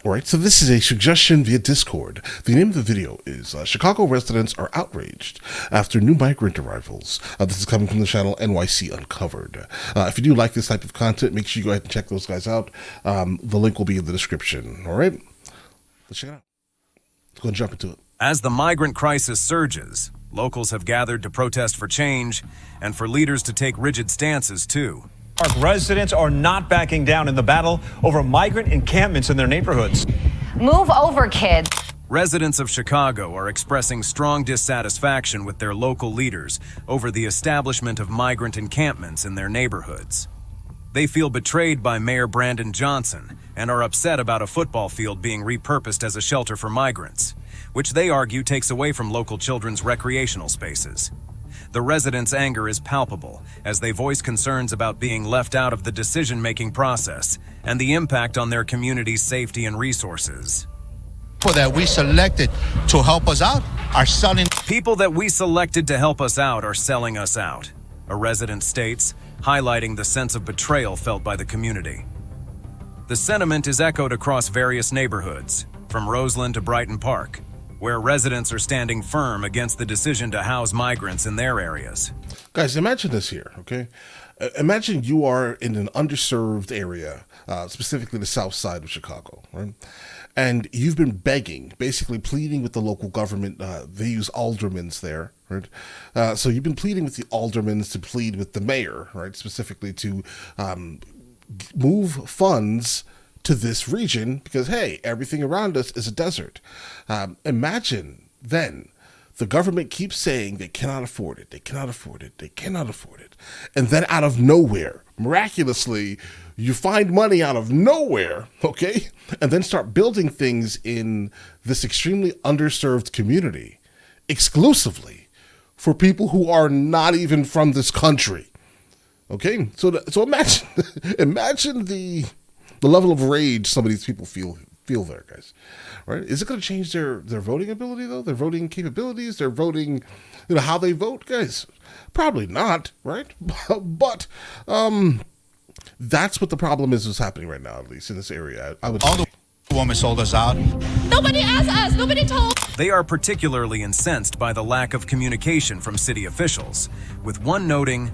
Alright, so this is a suggestion via Discord. The name of the video is Chicago residents are outraged after new migrant arrivals. This is coming from the channel NYC Uncovered. If you do like this type of content, make sure you go ahead and check those guys out. The link will be in the description. Alright, let's check it out. Let's go and jump into it. As the migrant crisis surges, locals have gathered to protest for change and for leaders to take rigid stances too. Residents are not backing down in the battle over migrant encampments in their neighborhoods. Move over, kids. Residents of Chicago are expressing strong dissatisfaction with their local leaders over the establishment of migrant encampments in their neighborhoods. They feel betrayed by Mayor Brandon Johnson and are upset about a football field being repurposed as a shelter for migrants, which they argue takes away from local children's recreational spaces. The residents' anger is palpable as they voice concerns about being left out of the decision-making process and the impact on their community's safety and resources. People that we selected to help us out are selling. People that we selected to help us out are selling us out, a resident states, highlighting the sense of betrayal felt by the community. The sentiment is echoed across various neighborhoods, from Roseland to Brighton Park, where residents are standing firm against the decision to house migrants in their areas. Guys, imagine this here, okay? Imagine you are in an underserved area, specifically the south side of Chicago, right? And you've been begging, basically pleading with the local government. They use aldermans there, right? So you've been pleading with the aldermans to plead with the mayor, right? Specifically to move funds to this region because, hey, everything around us is a desert. Imagine then the government keeps saying they cannot afford it, they cannot afford it, they cannot afford it. And then out of nowhere, miraculously, you find money out of nowhere, okay? And then start building things in this extremely underserved community exclusively for people who are not even from this country, okay? So imagine, imagine the level of rage some of these people feel there, guys, right? Is it going to change their voting ability, though? Their voting capabilities, their voting, how they vote, guys? Probably not, right? But that's what the problem is happening right now, at least in this area. I would all the women sold us out. Nobody asked us. Nobody told. They are particularly incensed by the lack of communication from city officials, with one noting,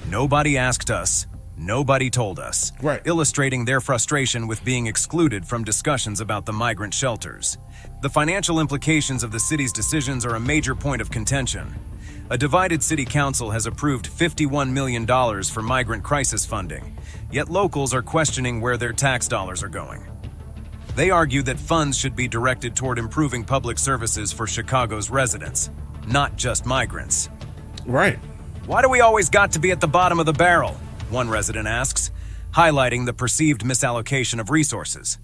"Nobody asked us. Nobody told us," right, illustrating their frustration with being excluded from discussions about the migrant shelters. The financial implications of the city's decisions are a major point of contention. A divided city council has approved $51 million for migrant crisis funding, yet locals are questioning where their tax dollars are going. They argue that funds should be directed toward improving public services for Chicago's residents, not just migrants. Right. Why do we always got to be at the bottom of the barrel? One resident asks, highlighting the perceived misallocation of resources.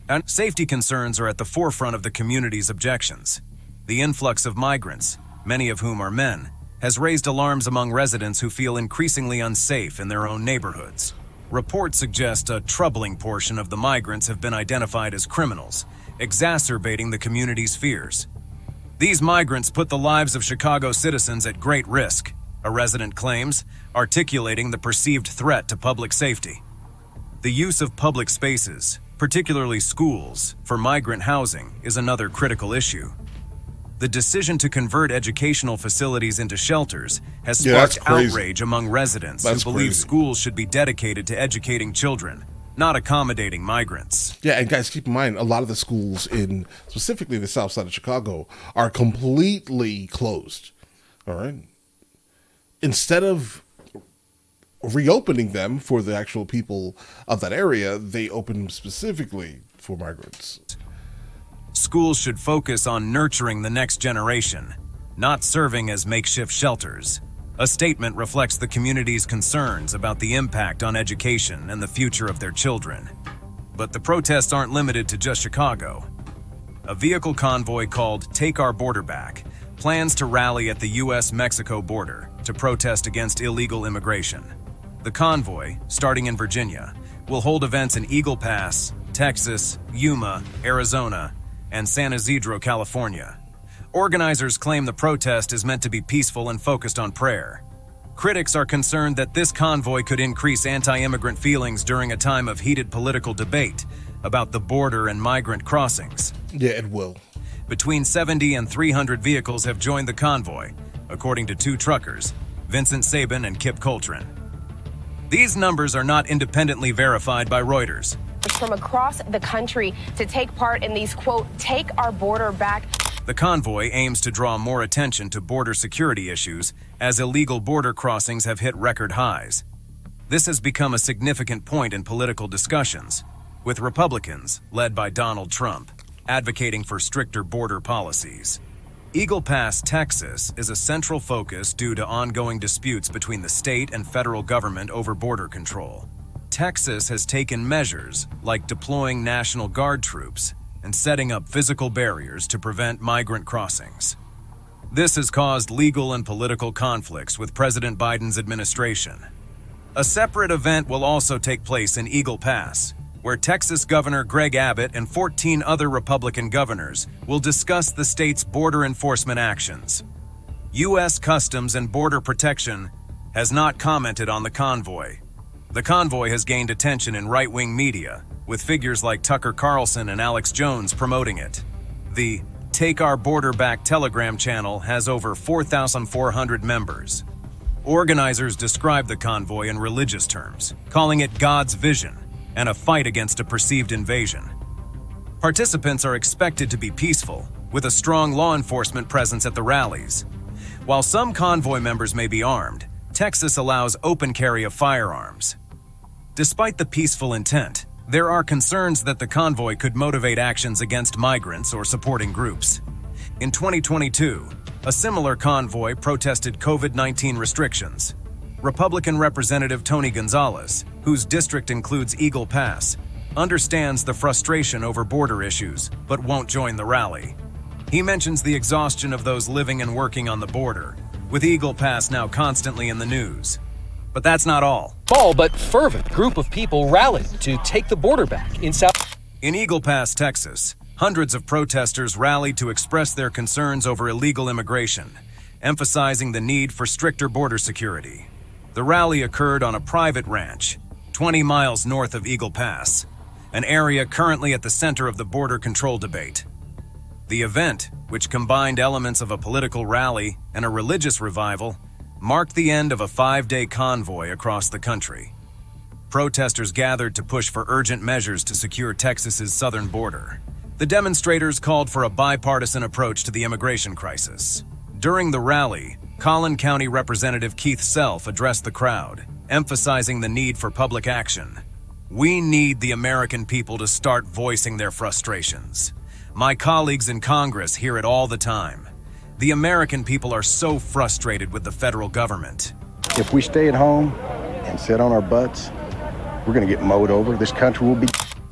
And safety concerns are at the forefront of the community's objections. The influx of migrants, many of whom are men, has raised alarms among residents who feel increasingly unsafe in their own neighborhoods. Reports suggest a troubling portion of the migrants have been identified as criminals, exacerbating the community's fears. These migrants put the lives of Chicago citizens at great risk, a resident claims, articulating the perceived threat to public safety. The use of public spaces, particularly schools, for migrant housing is another critical issue. The decision to convert educational facilities into shelters has sparked outrage among residents who believe schools should be dedicated to educating children, not accommodating migrants. Yeah, and guys, keep in mind, a lot of the schools in specifically the south side of Chicago are completely closed, all right? Instead of reopening them for the actual people of that area, they open them specifically for migrants. Schools should focus on nurturing the next generation, not serving as makeshift shelters. A statement reflects the community's concerns about the impact on education and the future of their children. But the protests aren't limited to just Chicago. A vehicle convoy called Take Our Border Back plans to rally at the U.S.-Mexico border to protest against illegal immigration. The convoy, starting in Virginia, will hold events in Eagle Pass, Texas, Yuma, Arizona, and San Isidro, California. Organizers claim the protest is meant to be peaceful and focused on prayer. Critics are concerned that this convoy could increase anti-immigrant feelings during a time of heated political debate, about the border and migrant crossings. Yeah, it will. Between 70 and 300 vehicles have joined the convoy, according to two truckers, Vincent Sabin and Kip Coltrane. These numbers are not independently verified by Reuters. From across the country to take part in these, quote, take our border back. The convoy aims to draw more attention to border security issues as illegal border crossings have hit record highs. This has become a significant point in political discussions, with Republicans, led by Donald Trump, advocating for stricter border policies. Eagle Pass, Texas, is a central focus due to ongoing disputes between the state and federal government over border control. Texas has taken measures like deploying National Guard troops and setting up physical barriers to prevent migrant crossings. This has caused legal and political conflicts with President Biden's administration. A separate event will also take place in Eagle Pass, where Texas Governor Greg Abbott and 14 other Republican governors will discuss the state's border enforcement actions. U.S. Customs and Border Protection has not commented on the convoy. The convoy has gained attention in right-wing media, with figures like Tucker Carlson and Alex Jones promoting it. The Take Our Border Back Telegram channel has over 4,400 members. Organizers describe the convoy in religious terms, calling it God's vision and a fight against a perceived invasion. Participants are expected to be peaceful, with a strong law enforcement presence at the rallies. While some convoy members may be armed, Texas allows open carry of firearms. Despite the peaceful intent, there are concerns that the convoy could motivate actions against migrants or supporting groups. In 2022, a similar convoy protested COVID-19 restrictions. Republican Representative Tony Gonzalez, whose district includes Eagle Pass, understands the frustration over border issues, but won't join the rally. He mentions the exhaustion of those living and working on the border, with Eagle Pass now constantly in the news. But that's not all. Small but fervent group of people rallied to take the border back in South. In Eagle Pass, Texas, hundreds of protesters rallied to express their concerns over illegal immigration, emphasizing the need for stricter border security. The rally occurred on a private ranch, 20 miles north of Eagle Pass, an area currently at the center of the border control debate. The event, which combined elements of a political rally and a religious revival, marked the end of a 5-day convoy across the country. Protesters gathered to push for urgent measures to secure Texas's southern border. The demonstrators called for a bipartisan approach to the immigration crisis. During the rally, Collin County Representative Keith Self addressed the crowd, emphasizing the need for public action. "We need the American people to start voicing their frustrations. My colleagues in Congress hear it all the time. The American people are so frustrated with the federal government." If we stay at home and sit on our butts, we're going to get mowed over. This country will be...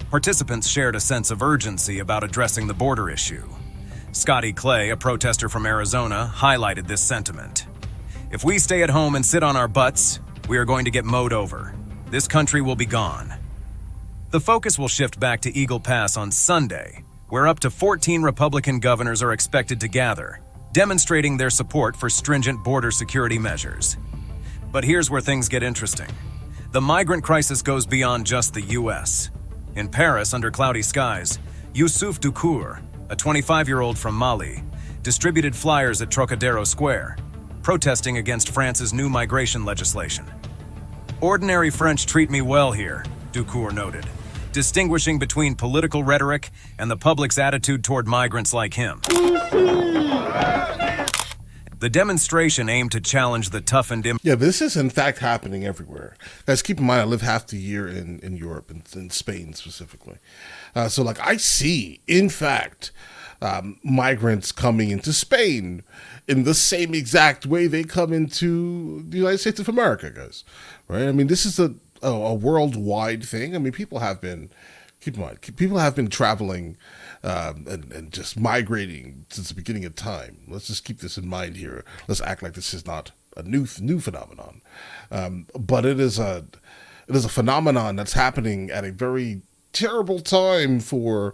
Participants shared a sense of urgency about addressing the border issue. Scotty Clay, a protester from Arizona, highlighted this sentiment. "If we stay at home and sit on our butts, we are going to get mowed over. This country will be gone." The focus will shift back to Eagle Pass on Sunday, where up to 14 Republican governors are expected to gather, demonstrating their support for stringent border security measures. But here's where things get interesting. The migrant crisis goes beyond just the U.S. In Paris, under cloudy skies, Youssouf Doucoure, a 25-year-old from Mali, distributed flyers at Trocadero Square, protesting against France's new migration legislation. "Ordinary French treat me well here," Doucoure noted, distinguishing between political rhetoric and the public's attitude toward migrants like him. The demonstration aimed to challenge the toughened... Yeah, this is in fact happening everywhere. Guys, keep in mind, I live half the year in Europe, in Spain specifically. So, like, I see, in fact, migrants coming into Spain in the same exact way they come into the United States of America, guys. Right? I mean, this is a worldwide thing. I mean, people have been... Keep in mind, people have been traveling and just migrating since the beginning of time. Let's just keep this in mind here. Let's act like this is not a new phenomenon. But it is a phenomenon that's happening at a very terrible time for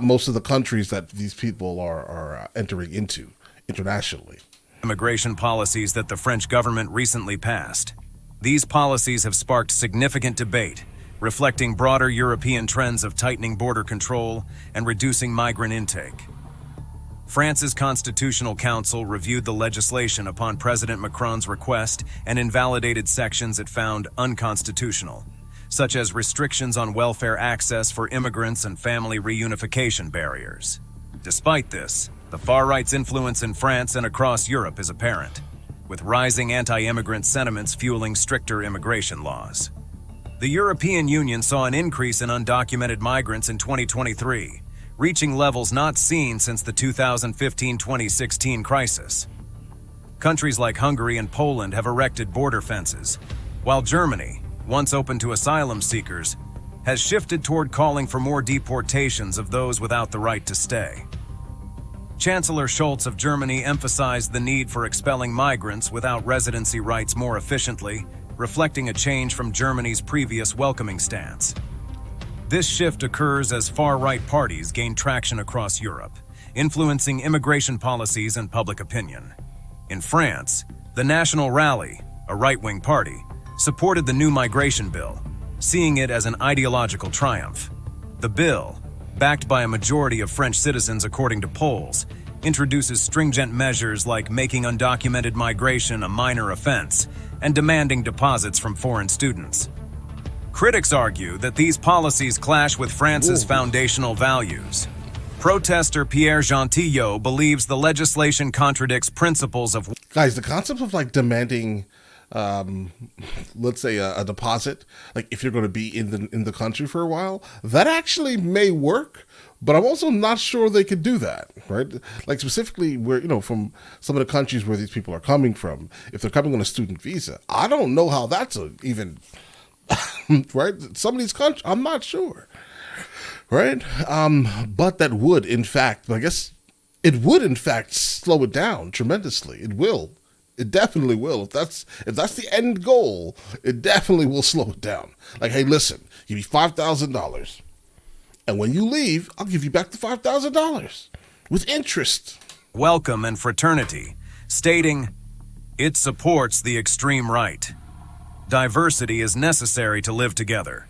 most of the countries that these people are entering into internationally. Immigration policies that the French government recently passed. These policies have sparked significant debate reflecting broader European trends of tightening border control and reducing migrant intake. France's Constitutional Council reviewed the legislation upon President Macron's request and invalidated sections it found unconstitutional, such as restrictions on welfare access for immigrants and family reunification barriers. Despite this, the far-right's influence in France and across Europe is apparent, with rising anti-immigrant sentiments fueling stricter immigration laws. The European Union saw an increase in undocumented migrants in 2023, reaching levels not seen since the 2015-2016 crisis. Countries like Hungary and Poland have erected border fences, while Germany, once open to asylum seekers, has shifted toward calling for more deportations of those without the right to stay. Chancellor Scholz of Germany emphasized the need for expelling migrants without residency rights more efficiently, reflecting a change from Germany's previous welcoming stance. This shift occurs as far-right parties gain traction across Europe, influencing immigration policies and public opinion. In France, the National Rally, a right-wing party, supported the new migration bill, seeing it as an ideological triumph. The bill, backed by a majority of French citizens according to polls, introduces stringent measures like making undocumented migration a minor offense and demanding deposits from foreign students. Critics argue that these policies clash with France's foundational values. Protester Pierre Gentillot believes the legislation contradicts principles of... Guys, the concept of like demanding, let's say a deposit, like if you're going to be in the country for a while, that actually may work, but I'm also not sure they could do that, right? Like specifically where, from some of the countries where these people are coming from, if they're coming on a student visa, I don't know how that's even, right? Some of these countries, I'm not sure, right? But that would, in fact, I guess it would, in fact, slow it down tremendously. It will. It definitely will. If that's the end goal, it definitely will slow it down. Like, hey, listen, give me $5,000, and when you leave, I'll give you back the $5,000 with interest. Welcome and fraternity, stating, it supports the extreme right. Diversity is necessary to live together.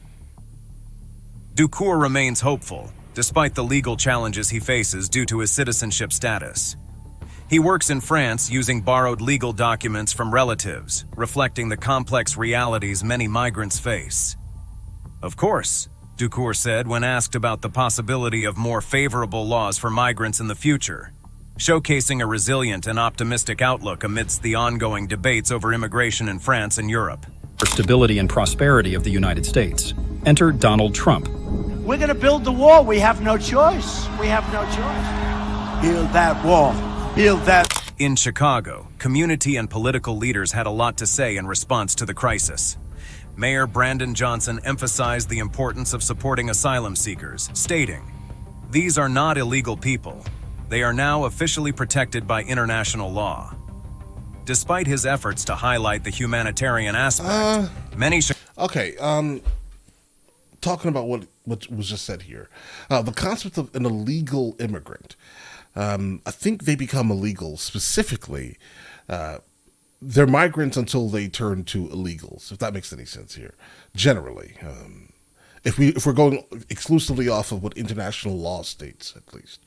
Ducour remains hopeful, despite the legal challenges he faces due to his citizenship status. He works in France using borrowed legal documents from relatives, reflecting the complex realities many migrants face. Of course, Ducour said when asked about the possibility of more favorable laws for migrants in the future, showcasing a resilient and optimistic outlook amidst the ongoing debates over immigration in France and Europe. For stability and prosperity of the United States. Enter Donald Trump. We're going to build the wall. We have no choice. We have no choice. Build that wall. Build that. In Chicago, community and political leaders had a lot to say in response to the crisis. Mayor Brandon Johnson emphasized the importance of supporting asylum seekers, stating, "These are not illegal people. They are now officially protected by international law." Despite his efforts to highlight the humanitarian aspect, many... Talking about what was just said here, the concept of an illegal immigrant, I think they become illegal specifically. They're migrants until they turn to illegals, if that makes any sense here. Generally, if we're going exclusively off of what international law states, at least,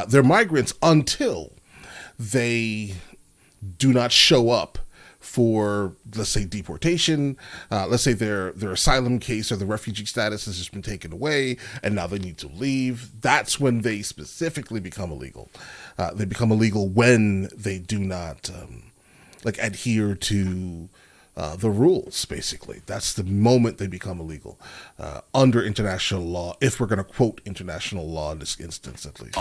they're migrants until they do not show up for, let's say, deportation. Let's say their asylum case or the refugee status has just been taken away and now they need to leave. That's when they specifically become illegal. They become illegal when they do not adhere to the rules, basically. That's the moment they become illegal under international law, if we're going to quote international law in this instance, at least.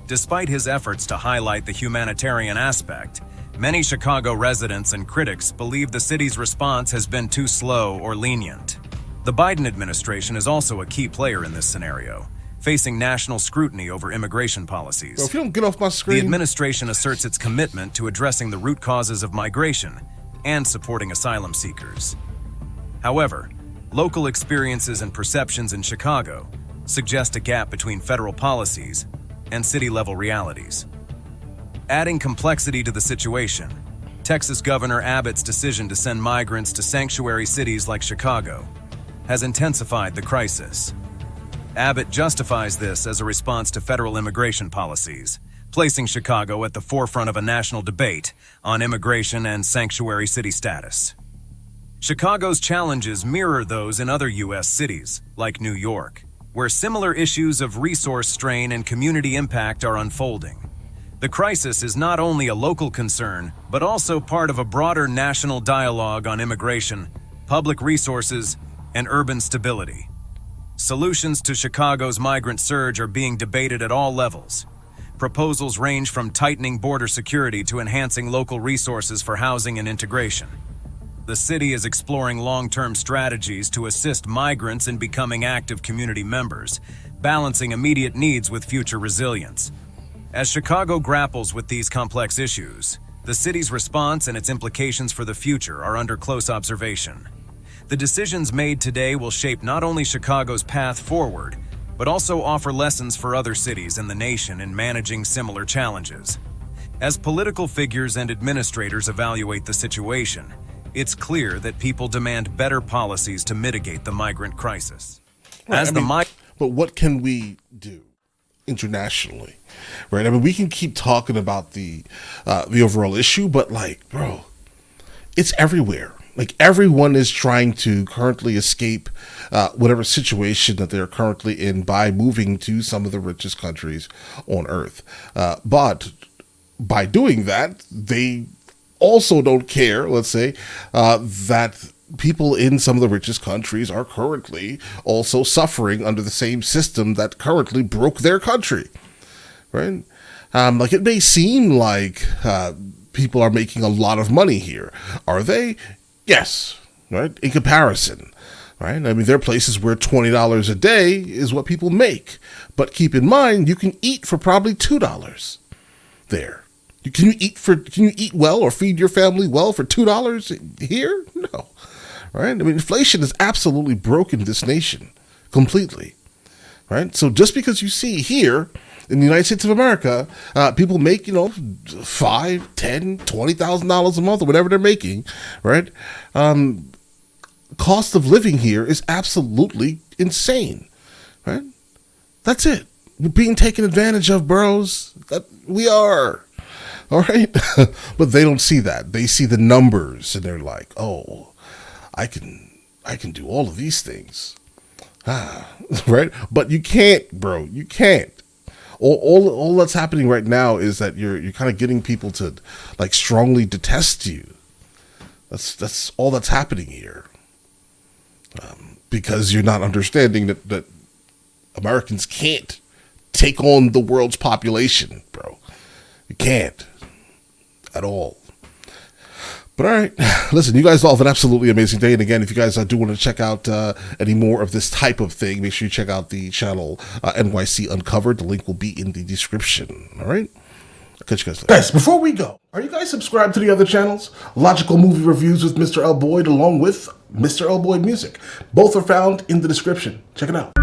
Despite his efforts to highlight the humanitarian aspect, many Chicago residents and critics believe the city's response has been too slow or lenient. The Biden administration is also a key player in this scenario, facing national scrutiny over immigration policies. Bro, if you don't get off my screen... The administration asserts its commitment to addressing the root causes of migration and supporting asylum seekers. However, local experiences and perceptions in Chicago suggest a gap between federal policies and city-level realities. Adding complexity to the situation, Texas Governor Abbott's decision to send migrants to sanctuary cities like Chicago has intensified the crisis. Abbott justifies this as a response to federal immigration policies, placing Chicago at the forefront of a national debate on immigration and sanctuary city status. Chicago's challenges mirror those in other U.S. cities, like New York, where similar issues of resource strain and community impact are unfolding. The crisis is not only a local concern, but also part of a broader national dialogue on immigration, public resources, and urban stability. Solutions to Chicago's migrant surge are being debated at all levels. Proposals range from tightening border security to enhancing local resources for housing and integration. The city is exploring long-term strategies to assist migrants in becoming active community members, balancing immediate needs with future resilience. As Chicago grapples with these complex issues, the city's response and its implications for the future are under close observation. The decisions made today will shape not only Chicago's path forward, but also offer lessons for other cities in the nation in managing similar challenges. As political figures and administrators evaluate the situation, it's clear that people demand better policies to mitigate the migrant crisis. But what can we do internationally, right? I mean, we can keep talking about the overall issue, but like, bro, it's everywhere. Like, everyone is trying to currently escape whatever situation that they're currently in by moving to some of the richest countries on earth. But by doing that, they also don't care, let's say, that people in some of the richest countries are currently also suffering under the same system that currently broke their country, right? Like, it may seem like people are making a lot of money here. Are they? Yes, right? In comparison, right? I mean, there are places where $20 a day is what people make. But keep in mind, you can eat for probably $2 there. Can you eat well or feed your family well for $2 here? No, right? I mean, inflation has absolutely broken this nation completely, right? So just because you see here in the United States of America, people make, $5,000, $10,000, $20,000 a month or whatever they're making, right? Cost of living here is absolutely insane, right? That's it. We're being taken advantage of, bros. We are. All right. But they don't see that. They see the numbers and they're like, oh, I can do all of these things. Right? But you can't, bro. You can't. All that's happening right now is that you're kind of getting people to like strongly detest you. That's all that's happening here. Because you're not understanding that Americans can't take on the world's population, bro. You can't at all. But all right, listen, you guys all have an absolutely amazing day. And again, if you guys do want to check out any more of this type of thing, make sure you check out the channel NYC Uncovered. The link will be in the description. All right? I'll catch you guys later. Guys, before we go, are you guys subscribed to the other channels? Logical Movie Reviews with Mr. L. Boyd along with Mr. L. Boyd Music. Both are found in the description. Check it out.